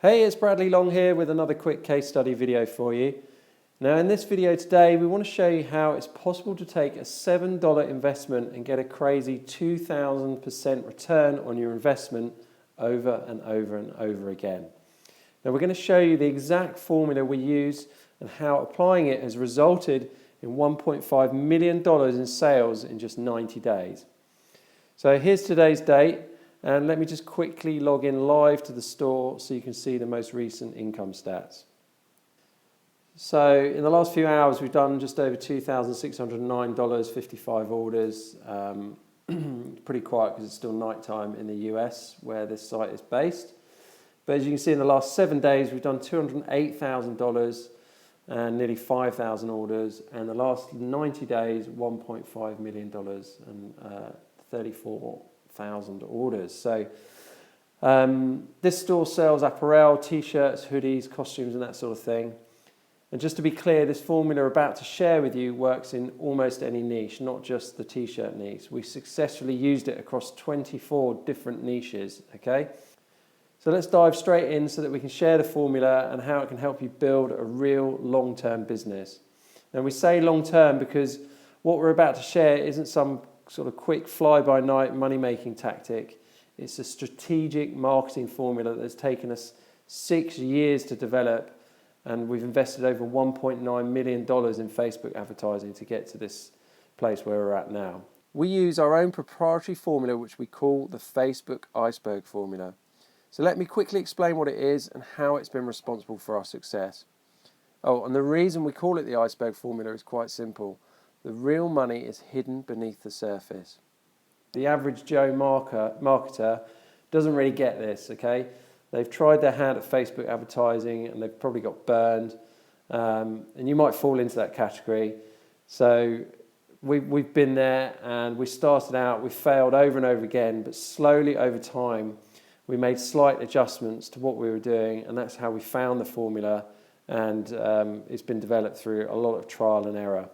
Hey, it's Bradley Long here with another quick case study video for you. Now in this video today we want to show you how it's possible to take a $7 investment and get a crazy 2,000% return on your investment over and over and over again. Now we're going to show you the exact formula we use and how applying it has resulted in $1.5 million in sales in just 90 days. So here's today's date. And let me just quickly log in live to the store so you can see the most recent income stats. So in the last few hours we've done just over $2,609, 55 orders. Pretty quiet because it's still nighttime in the US where this site is based. But as you can see in the last 7 days we've done $208,000 and nearly 5,000 orders. And the last 90 days $1.5 million and 34,000 orders. So this store sells apparel, t-shirts, hoodies, costumes and that sort of thing. And just to be clear, this formula we're about to share with you works in almost any niche, not just the t-shirt niche. We successfully used it across 24 different niches, okay? So let's dive straight in so that we can share the formula and how it can help you build a real long-term business. And we say long-term because what we're about to share isn't some sort of quick fly-by-night money-making tactic. It's a strategic marketing formula that's taken us 6 years to develop, and we've invested over $1.9 million in Facebook advertising to get to this place where we're at now. We use our own proprietary formula which we call the Facebook iceberg formula. So let me quickly explain what it is and how it's been responsible for our success. Oh, and the reason we call it the iceberg formula is quite simple. The real money is hidden beneath the surface. The average Joe marketer doesn't really get this, okay? They've tried their hand at Facebook advertising and they've probably got burned. And you might fall into that category. So we've been there and we started out, we failed over and over again, but slowly over time, we made slight adjustments to what we were doing, and that's how we found the formula, and it's been developed through a lot of trial and error.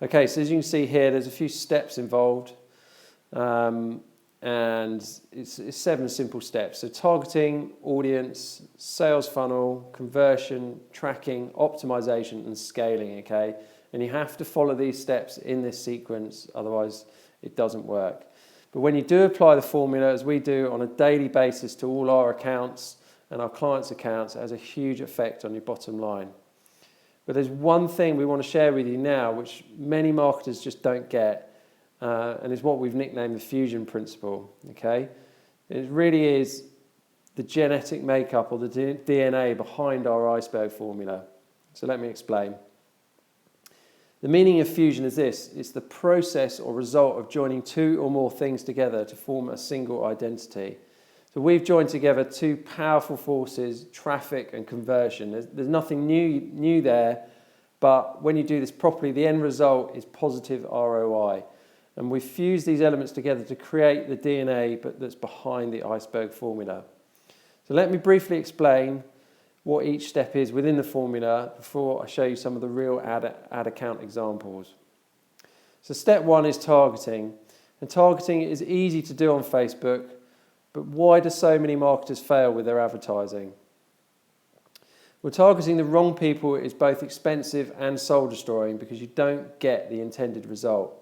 Okay, so as you can see here, there's a few steps involved, and it's 7 simple steps. So targeting, audience, sales funnel, conversion, tracking, optimization, and scaling, okay? And you have to follow these steps in this sequence, otherwise it doesn't work. But when you do apply the formula, as we do on a daily basis to all our accounts and our clients' accounts, it has a huge effect on your bottom line. But there's one thing we want to share with you now which many marketers just don't get, and it's what we've nicknamed the fusion principle, okay? It really is the genetic makeup or the DNA behind our iceberg formula. So let me explain. The meaning of fusion is this: it's the process or result of joining 2 or more things together to form a single identity. So we've joined together 2 powerful forces, traffic and conversion. There's nothing new there, but when you do this properly, the end result is positive ROI. And we've fused these elements together to create the DNA that's behind the iceberg formula. So let me briefly explain what each step is within the formula before I show you some of the real ad account examples. So step 1 is targeting. And targeting is easy to do on Facebook, but why do so many marketers fail with their advertising? Well, targeting the wrong people is both expensive and soul destroying because you don't get the intended result.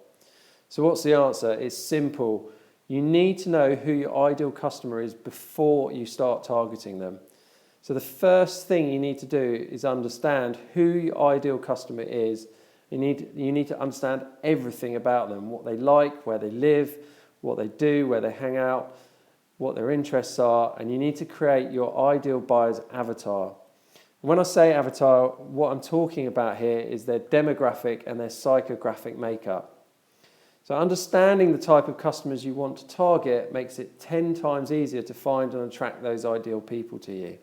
So what's the answer? It's simple. You need to know who your ideal customer is before you start targeting them. So the first thing you need to do is understand who your ideal customer is. You need to understand everything about them, what they like, where they live, what they do, where they hang out, what their interests are, and you need to create your ideal buyer's avatar. When I say avatar, what I'm talking about here is their demographic and their psychographic makeup. So understanding the type of customers you want to target makes it 10 times easier to find and attract those ideal people to you.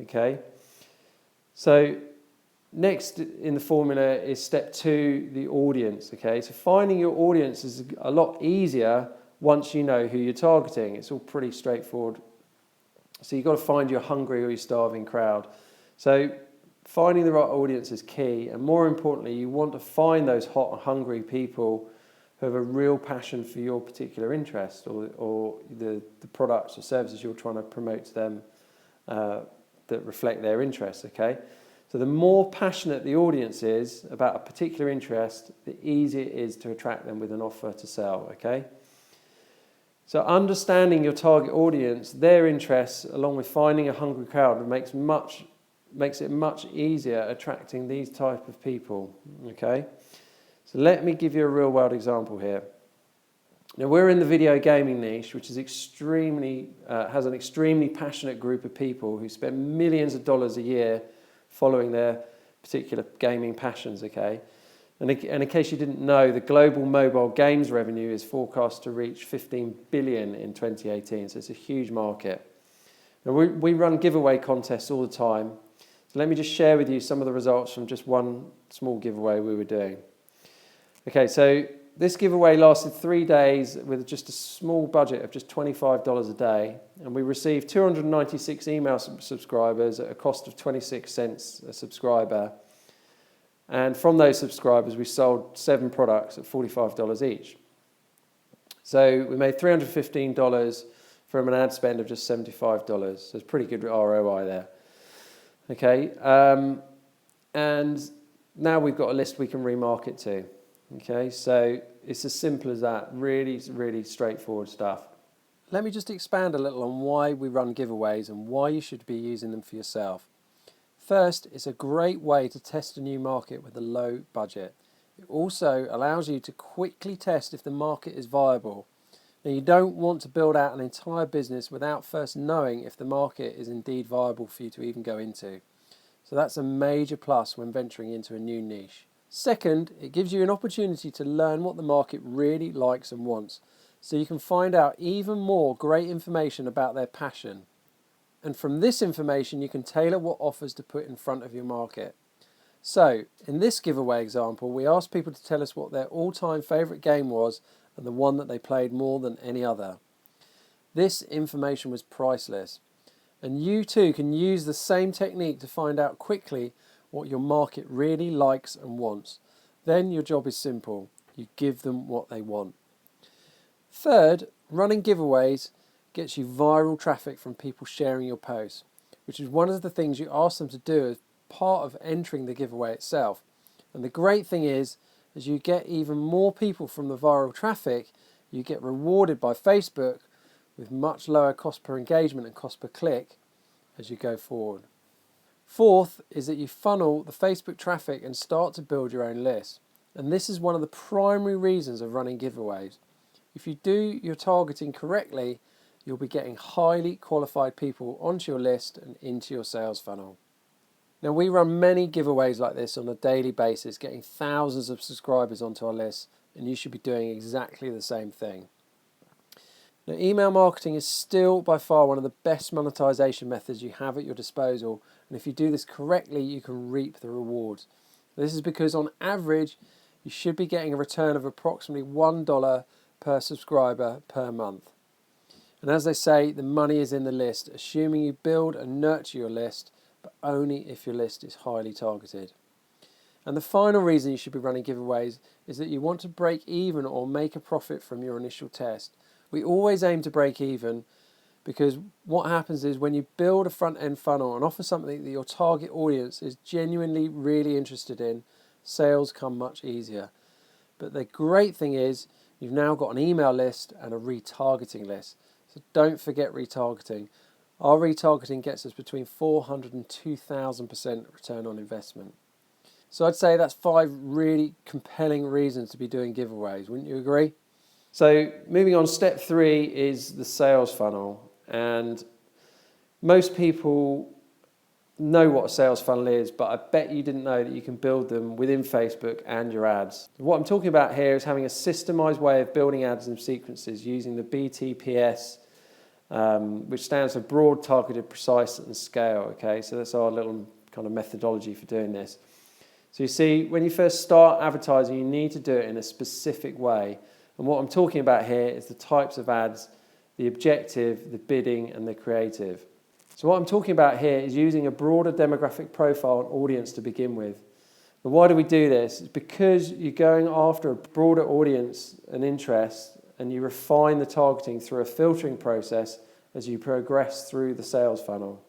Okay? So next in the formula is step 2, the audience. Okay? So finding your audience is a lot easier once you know who you're targeting. It's all pretty straightforward. So you've got to find your hungry or your starving crowd. So finding the right audience is key, and more importantly, you want to find those hot and hungry people who have a real passion for your particular interest or the products or services you're trying to promote to them that reflect their interests, okay? So the more passionate the audience is about a particular interest, the easier it is to attract them with an offer to sell, okay? So understanding your target audience, their interests, along with finding a hungry crowd makes it much easier attracting these type of people, okay? So let me give you a real world example here. Now we're in the video gaming niche, which is has an extremely passionate group of people who spend millions of dollars a year following their particular gaming passions, okay? And in case you didn't know, the global mobile games revenue is forecast to reach 15 billion in 2018, so it's a huge market. Now we run giveaway contests all the time, so let me just share with you some of the results from just one small giveaway we were doing. Okay, so this giveaway lasted 3 days with just a small budget of just $25 a day, and we received 296 email subscribers at a cost of 26 cents a subscriber. And from those subscribers, we sold 7 products at $45 each. So we made $315 from an ad spend of just $75. So it's pretty good ROI there. Okay, and now we've got a list we can remarket to. Okay, so it's as simple as that. Really, really straightforward stuff. Let me just expand a little on why we run giveaways and why you should be using them for yourself. First, it's a great way to test a new market with a low budget. It also allows you to quickly test if the market is viable. Now, you don't want to build out an entire business without first knowing if the market is indeed viable for you to even go into. So that's a major plus when venturing into a new niche. Second, it gives you an opportunity to learn what the market really likes and wants, so you can find out even more great information about their passion. And from this information, you can tailor what offers to put in front of your market. So, in this giveaway example, we asked people to tell us what their all-time favourite game was and the one that they played more than any other. This information was priceless. And you too can use the same technique to find out quickly what your market really likes and wants. Then your job is simple. You give them what they want. Third, running giveaways gets you viral traffic from people sharing your posts, which is one of the things you ask them to do as part of entering the giveaway itself. And the great thing is, as you get even more people from the viral traffic, you get rewarded by Facebook with much lower cost per engagement and cost per click as you go forward. Fourth is that you funnel the Facebook traffic and start to build your own list. And this is one of the primary reasons of running giveaways. If you do your targeting correctly, you'll be getting highly qualified people onto your list and into your sales funnel. Now, we run many giveaways like this on a daily basis, getting thousands of subscribers onto our list, and you should be doing exactly the same thing. Now, email marketing is still by far one of the best monetization methods you have at your disposal, and if you do this correctly, you can reap the rewards. This is because on average, you should be getting a return of approximately $1 per subscriber per month. And as they say, the money is in the list, assuming you build and nurture your list, but only if your list is highly targeted. And the final reason you should be running giveaways is that you want to break even or make a profit from your initial test. We always aim to break even because what happens is when you build a front-end funnel and offer something that your target audience is genuinely really interested in, sales come much easier. But the great thing is you've now got an email list and a retargeting list. So don't forget retargeting. Our retargeting gets us between 400 and 2,000% return on investment. So I'd say that's 5 really compelling reasons to be doing giveaways. Wouldn't you agree? So moving on, step 3 is the sales funnel. And most people know what a sales funnel is, but I bet you didn't know that you can build them within Facebook and your ads. What I'm talking about here is having a systemized way of building ads and sequences using the BTPS, which stands for broad, targeted, precise, and scale. Okay, so that's our little kind of methodology for doing this. So you see, when you first start advertising, you need to do it in a specific way. And what I'm talking about here is the types of ads, the objective, the bidding, and the creative. So what I'm talking about here is using a broader demographic profile and audience to begin with. And why do we do this? It's because you're going after a broader audience and interest, and you refine the targeting through a filtering process as you progress through the sales funnel.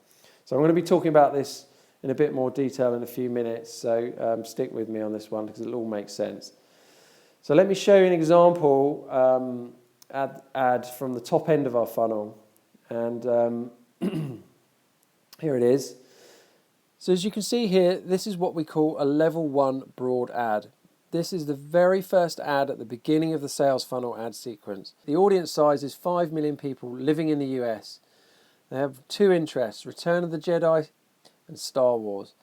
So I'm going to be talking about this in a bit more detail in a few minutes, so stick with me on this one because it'll all make sense. So let me show you an example ad from the top end of our funnel, and here it is. So as you can see here, this is what we call a level 1 broad ad. This is the very first ad at the beginning of the sales funnel ad sequence. The audience size is 5 million people living in the US. They have 2 interests, Return of the Jedi and Star Wars.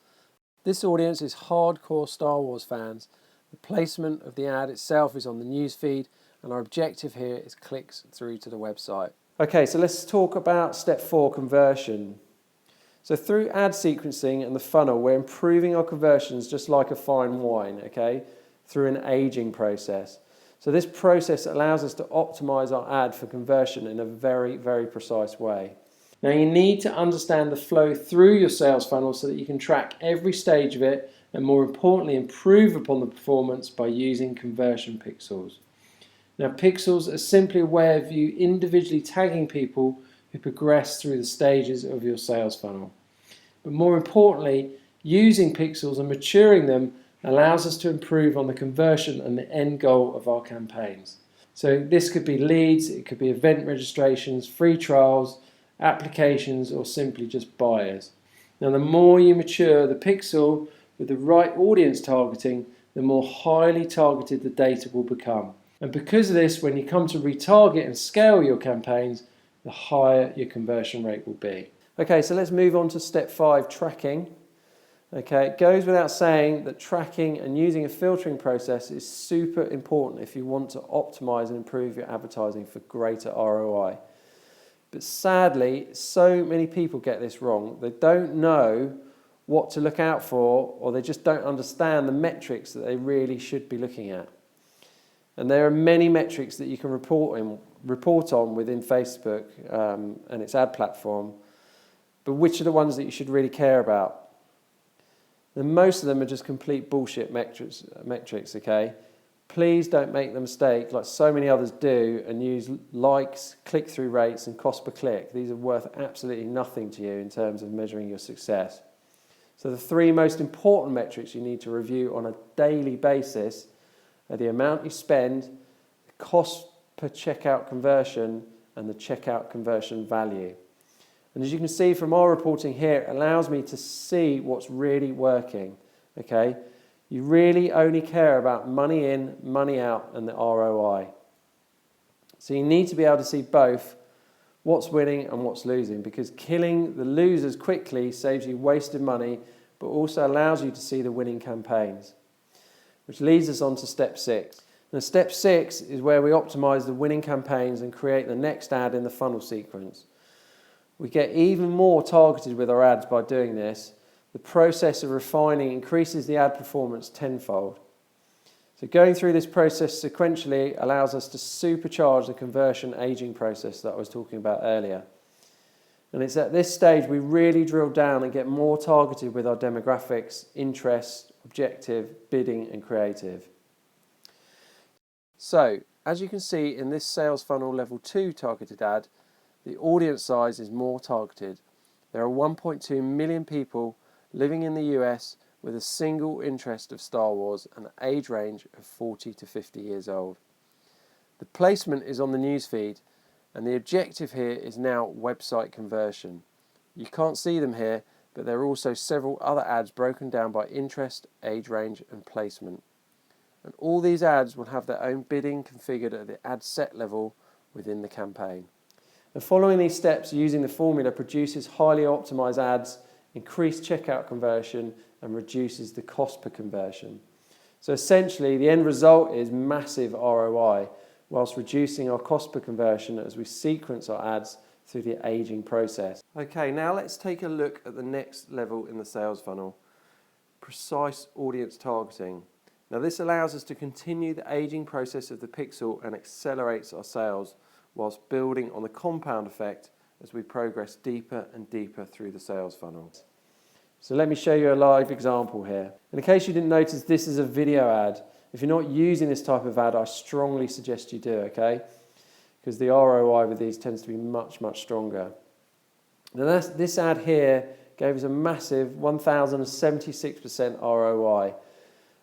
This audience is hardcore Star Wars fans. The placement of the ad itself is on the newsfeed, and our objective here is clicks through to the website. Okay, so let's talk about step 4, conversion. So through ad sequencing and the funnel, we're improving our conversions just like a fine wine, okay, through an aging process. So this process allows us to optimize our ad for conversion in a very, very precise way. Now you need to understand the flow through your sales funnel so that you can track every stage of it and, more importantly, improve upon the performance by using conversion pixels. Now pixels are simply a way of you individually tagging people who progress through the stages of your sales funnel. But more importantly, using pixels and maturing them allows us to improve on the conversion and the end goal of our campaigns. So this could be leads, it could be event registrations, free trials, applications, or simply just buyers. Now the more you mature the pixel with the right audience targeting, the more highly targeted the data will become. And because of this, when you come to retarget and scale your campaigns, the higher your conversion rate will be. Okay, so let's move on to step 5, tracking. Okay, it goes without saying that tracking and using a filtering process is super important if you want to optimize and improve your advertising for greater ROI. But sadly, so many people get this wrong. They don't know what to look out for, or they just don't understand the metrics that they really should be looking at. And there are many metrics that you can report on within Facebook and its ad platform. But which are the ones that you should really care about? And most of them are just complete bullshit metrics, okay? Please don't make the mistake, like so many others do, and use likes, click-through rates, and cost per click. These are worth absolutely nothing to you in terms of measuring your success. So the 3 most important metrics you need to review on a daily basis are the amount you spend, the cost per checkout conversion, and the checkout conversion value. And as you can see from our reporting here, it allows me to see what's really working, okay? You really only care about money in, money out, and the ROI. So you need to be able to see both what's winning and what's losing, because killing the losers quickly saves you wasted money, but also allows you to see the winning campaigns. Which leads us on to step 6. Now step 6 is where we optimize the winning campaigns and create the next ad in the funnel sequence. We get even more targeted with our ads by doing this. The process of refining increases the ad performance tenfold. So going through this process sequentially allows us to supercharge the conversion aging process that I was talking about earlier. And it's at this stage we really drill down and get more targeted with our demographics, interests, objective, bidding, and creative. So, as you can see in this sales funnel level 2 targeted ad, the audience size is more targeted. There are 1.2 million people living in the US with a single interest of Star Wars and an age range of 40 to 50 years old. The placement is on the newsfeed, and the objective here is now website conversion. You can't see them here, but there are also several other ads broken down by interest, age range, and placement. And all these ads will have their own bidding configured at the ad set level within the campaign. And following these steps, using the formula produces highly optimized ads, increased checkout conversion, and reduces the cost per conversion. So essentially, the end result is massive ROI, whilst reducing our cost per conversion as we sequence our ads through the aging process. Okay, now let's take a look at the next level in the sales funnel, precise audience targeting. Now this allows us to continue the aging process of the pixel and accelerates our sales, whilst building on the compound effect as we progress deeper and deeper through the sales funnel. So let me show you a live example here. And in case you didn't notice, this is a video ad. If you're not using this type of ad, I strongly suggest you do, okay? Because the ROI with these tends to be much, much stronger. Now this ad here gave us a massive 1,076% ROI.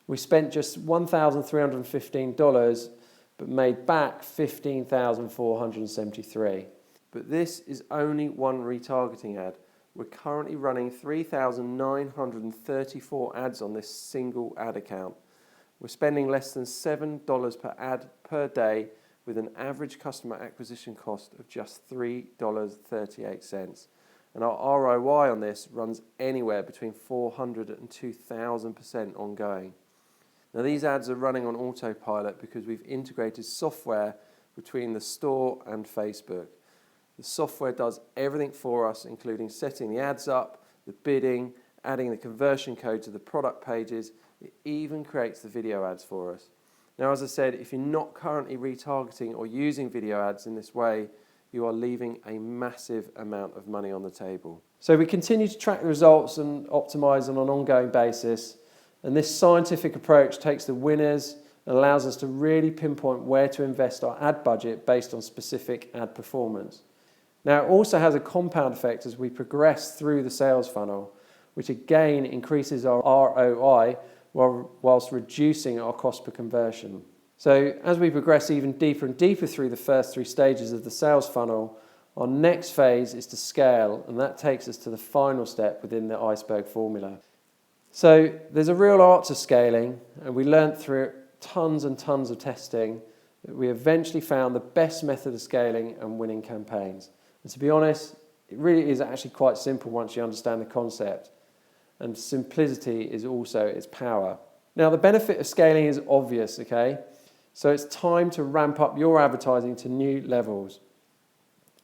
We spent just $1,315 but made back $15,473. But this is only one retargeting ad. We're currently running 3,934 ads on this single ad account. We're spending less than $7 per ad per day with an average customer acquisition cost of just $3.38. And our ROI on this runs anywhere between 400 and 2,000% ongoing. Now these ads are running on autopilot because we've integrated software between the store and Facebook. The software does everything for us, including setting the ads up, the bidding, adding the conversion code to the product pages. It even creates the video ads for us. Now, as I said, if you're not currently retargeting or using video ads in this way, you are leaving a massive amount of money on the table. So we continue to track the results and optimize on an ongoing basis. And this scientific approach takes the winners and allows us to really pinpoint where to invest our ad budget based on specific ad performance. Now, it also has a compound effect as we progress through the sales funnel, which again increases our ROI whilst reducing our cost per conversion. So as we progress even deeper and deeper through the first 3 stages of the sales funnel, our next phase is to scale, and that takes us to the final step within the iceberg formula. So there's a real art to scaling, and we learned through tons and tons of testing that we eventually found the best method of scaling and winning campaigns. And to be honest, it really is actually quite simple once you understand the concept. And simplicity is also its power. Now, the benefit of scaling is obvious, okay? So it's time to ramp up your advertising to new levels.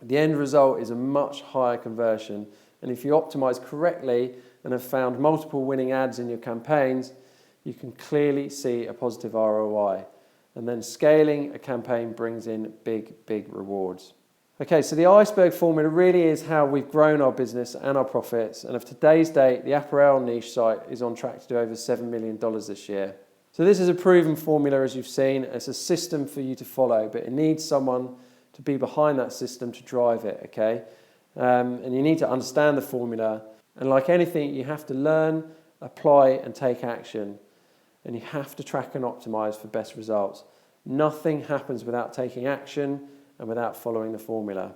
The end result is a much higher conversion. And if you optimize correctly and have found multiple winning ads in your campaigns, you can clearly see a positive ROI. And then scaling a campaign brings in big, big rewards. Okay, so the iceberg formula really is how we've grown our business and our profits. And of today's date, the apparel niche site is on track to do over $7 million this year. So this is a proven formula, as you've seen. It's a system for you to follow, but it needs someone to be behind that system to drive it, okay? And you need to understand the formula. And like anything, you have to learn, apply, and take action. And you have to track and optimize for best results. Nothing happens without taking action and without following the formula.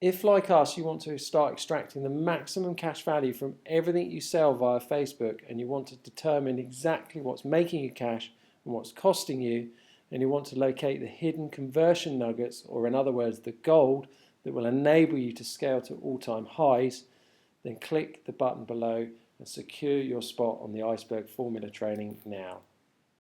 If, like us, you want to start extracting the maximum cash value from everything you sell via Facebook, and you want to determine exactly what's making you cash and what's costing you, and you want to locate the hidden conversion nuggets, or in other words, the gold that will enable you to scale to all-time highs, then click the button below and secure your spot on the iceberg formula training now.